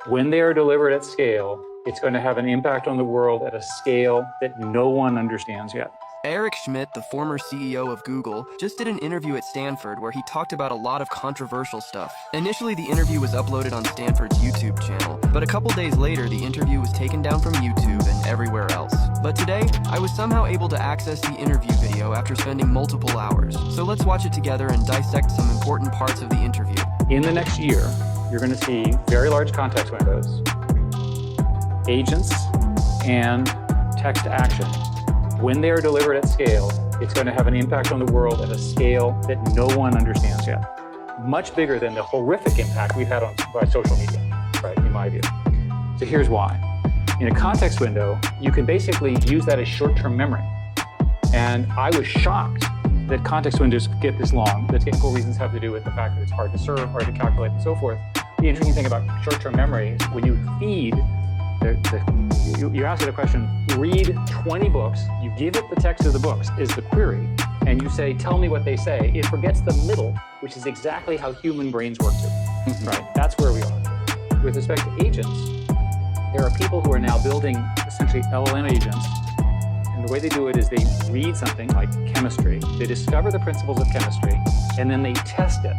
When they are delivered at scale, it's going to have an impact on the world at a scale that no one understands yet. Eric Schmidt, the former CEO of Google, just did an interview at Stanford where he talked about a lot of controversial stuff. Initially, the interview was uploaded on Stanford's YouTube channel, but a couple days later, the interview was taken down from YouTube and everywhere else. But today, I was somehow able to access the interview video after spending multiple hours. So let's watch it together and dissect some important parts of the interview. In the next year, you're going to see very large context windows, agents, and text to action. When they are delivered at scale, it's going to have an impact on the world at a scale that no one understands yet. Much bigger than the horrific impact we've had by social media, right, in my view. So here's why. In a context window, you can basically use that as short-term memory. And I was shocked that context windows get this long. The technical reasons have to do with the fact that it's hard to serve, hard to calculate, and so forth. The interesting thing about short-term memory is when you feed you ask it a question, read 20 books, you give it the text of the books is the query, and you say, tell me what they say. It forgets the middle, which is exactly how human brains work too, right? That's where we are. With respect to agents, there are people who are now building essentially LLM agents, and the way they do it is they read something like chemistry, they discover the principles of chemistry, and then they test it,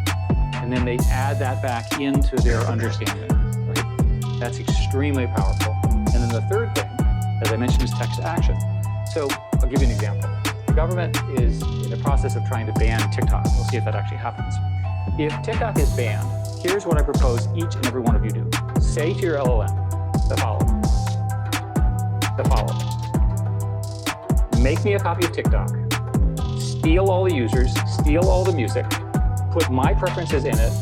and then they add that back into their understanding. That's extremely powerful. And then the third thing, as I mentioned, is text to action. So I'll give you an example. The government is in the process of trying to ban TikTok. We'll see if that actually happens. If TikTok is banned, here's what I propose each and every one of you do. Say to your LLM the following. Make me a copy of TikTok. Steal all the users, steal all the music, put my preferences in it,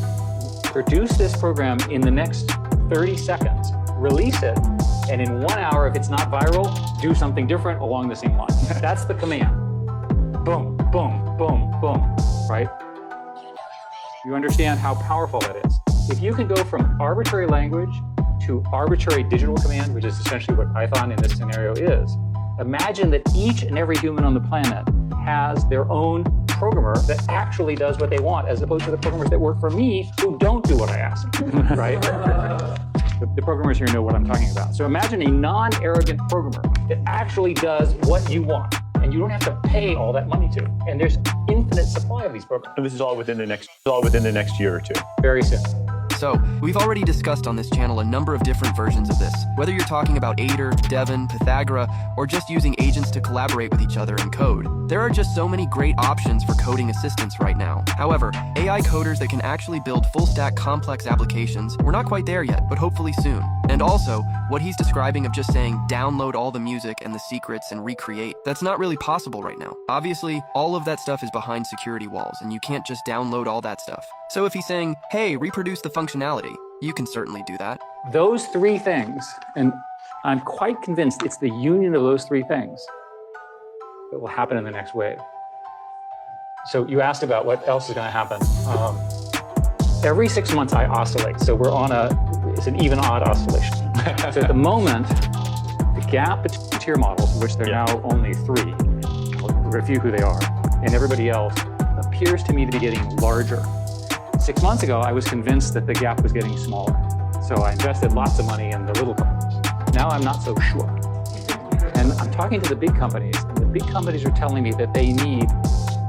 produce this program in the next 30 seconds, release it, and in 1 hour, if it's not viral, do something different along the same line. That's the command. Boom, boom, boom, boom, right? You understand how powerful that is. If you can go from arbitrary language to arbitrary digital command, which is essentially what Python in this scenario is, imagine that each and every human on the planet has their own programmer that actually does what they want, as opposed to the programmers that work for me who don't do what I ask, right? The programmers here know what I'm talking about. So imagine a non-arrogant programmer that actually does what you want, and you don't have to pay all that money to. And there's infinite supply of these programs. And this is all within the next year or two. Very soon. So, we've already discussed on this channel a number of different versions of this, whether you're talking about Aider, Devin, Pythagora, or just using agents to collaborate with each other in code. There are just so many great options for coding assistance right now. However, AI coders that can actually build full-stack complex applications, we're not quite there yet, but hopefully soon. And also, what he's describing of just saying download all the music and the secrets and recreate, that's not really possible right now. Obviously, all of that stuff is behind security walls, and you can't just download all that stuff. So if he's saying, hey, reproduce the functionality, you can certainly do that. Those three things, and I'm quite convinced it's the union of those three things that will happen in the next wave. So you asked about what else is going to happen. Every 6 months I oscillate. So we're on it's an even odd oscillation. So at the moment, the gap between tier models, which there are now only 3, I'll review who they are, and everybody else appears to me to be getting larger. 6 months ago, I was convinced that the gap was getting smaller. So I invested lots of money in the little companies. Now I'm not so sure. And I'm talking to the big companies, and the big companies are telling me that they need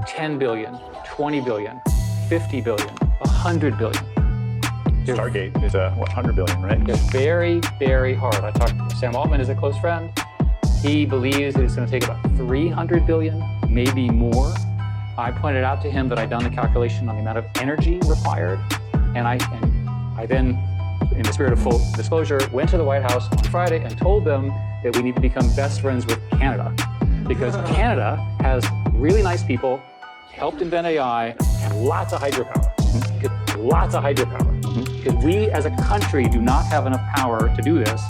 10 billion, 20 billion, 50 billion, 100 billion. Stargate is 100 billion, right? It's very, very hard. I talked to Sam Altman, is a close friend. He believes that it's going to take about 300 billion, maybe more. I pointed out to him that I'd done the calculation on the amount of energy required, and I then, in the spirit of full disclosure, went to the White House on Friday and told them that we need to become best friends with Canada, because Canada has really nice people, helped invent AI, and lots of hydropower. Lots of hydropower. Because we as a country do not have enough power to do this.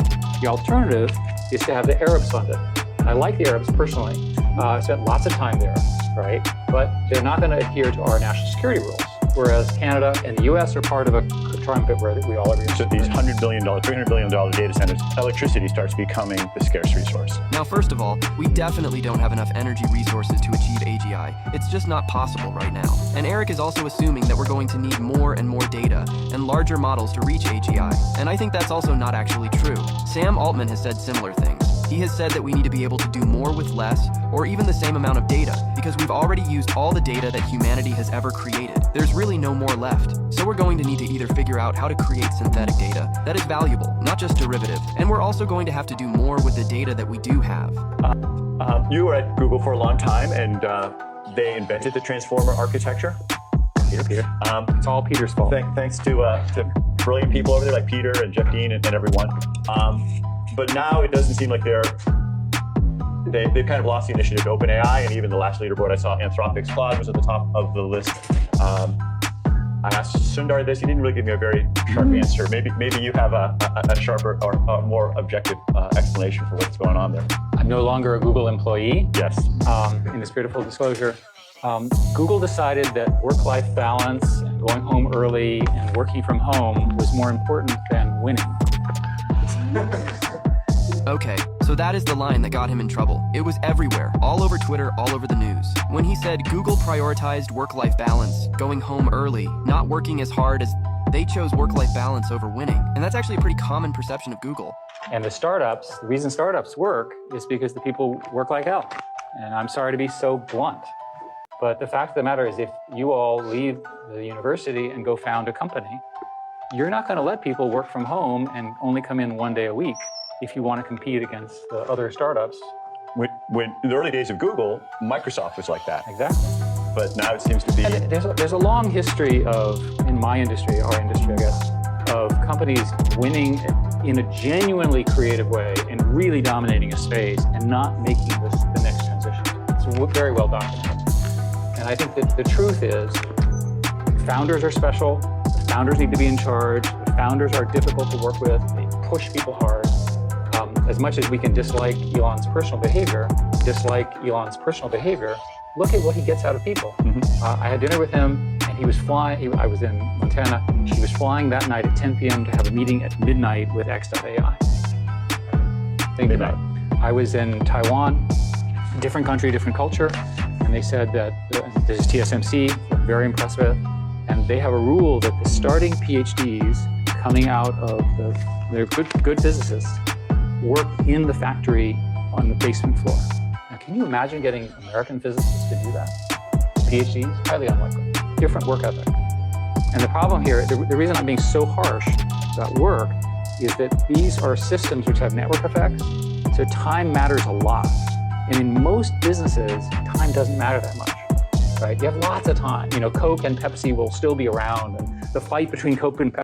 The alternative is to have the Arabs fund it. I like the Arabs personally. I spent lots of time there, right? But they're not going to adhere to our national security rules. Whereas Canada and the US are part of a trumpet where we all agree. So these $100 billion, $300 billion data centers, electricity starts becoming the scarce resource. Now, first of all, we definitely don't have enough energy resources to achieve AGI. It's just not possible right now. And Eric is also assuming that we're going to need more and more data and larger models to reach AGI. And I think that's also not actually true. Sam Altman has said similar things. He has said that we need to be able to do more with less, or even the same amount of data, because we've already used all the data that humanity has ever created. There's really no more left. So we're going to need to either figure out how to create synthetic data that is valuable, not just derivative, and we're also going to have to do more with the data that we do have. You were at Google for a long time, and they invented the transformer architecture. Peter. It's all Peter's fault. Thanks to brilliant people over there like Peter and Jeff Dean and everyone. But now it doesn't seem like they've kind of lost the initiative to OpenAI, and even the last leaderboard I saw, Anthropic's Claude was at the top of the list. I asked Sundar this; he didn't really give me a very sharp answer. Maybe you have a sharper or a more objective explanation for what's going on there. I'm no longer a Google employee. Yes. In the spirit of full disclosure, Google decided that work-life balance and going home early and working from home was more important than winning. Okay, so that is the line that got him in trouble. It was everywhere, all over Twitter, all over the news. When he said Google prioritized work-life balance, going home early, not working as hard as they chose work-life balance over winning. And that's actually a pretty common perception of Google. And the reason startups work is because the people work like hell. And I'm sorry to be so blunt, but the fact of the matter is if you all leave the university and go found a company, you're not going to let people work from home and only come in one day a week if you want to compete against the other startups. When in the early days of Google, Microsoft was like that. Exactly. But now it seems to be... And there's a long history of, in my industry, our industry, I guess, of companies winning in a genuinely creative way and really dominating a space and not making this the next transition. It's very well documented. And I think that the truth is founders are special. The founders need to be in charge. The founders are difficult to work with. They push people hard. As much as we can dislike Elon's personal behavior, look at what he gets out of people. I had dinner with him, and he was flying. I was in Montana. He was flying that night at 10 p.m. to have a meeting at midnight with X.AI. Think about it. I was in Taiwan, different country, different culture, and they said that this is TSMC, very impressive, and they have a rule that the starting PhDs coming out of they're good physicists work in the factory on the basement floor. Now, can you imagine getting American physicists to do that? PhDs? Highly unlikely. Different work ethic. And the problem here, the reason I'm being so harsh about work is that these are systems which have network effects, so time matters a lot. And in most businesses, time doesn't matter that much, right? You have lots of time. You know, Coke and Pepsi will still be around, and the fight between Coke and Pepsi